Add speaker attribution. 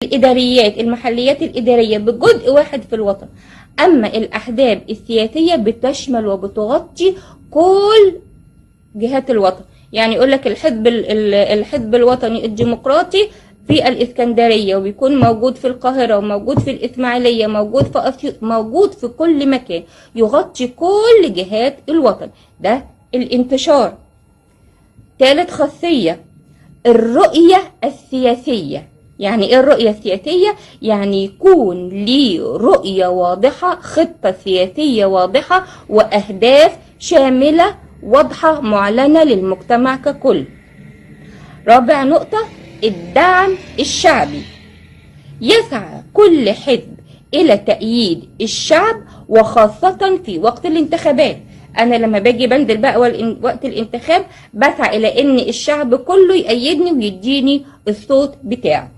Speaker 1: الإداريات المحليات الإدارية بجزء واحد في الوطن. أما الأحزاب السياسية بتشمل وبتغطي كل جهات الوطن. يعني يقول لك الحزب الوطني الديمقراطي في الإسكندرية، وبيكون موجود في القاهرة، وموجود في الإسماعيلية، موجود في أسيوط، موجود في كل مكان، يغطي كل جهات الوطن. ده الانتشار. ثالث خاصية الرؤية السياسية. يعني ايه الرؤية السياسية؟ يعني يكون ليه رؤية واضحة، خطة سياسية واضحة، وأهداف شاملة واضحة معلنة للمجتمع ككل. رابع نقطة الدعم الشعبي. يسعى كل حزب إلى تأييد الشعب، وخاصة في وقت الانتخابات. أنا لما باجي بنزل بقى وقت الانتخاب بسعى إلى إن الشعب كله يأيدني ويديني الصوت بتاعه.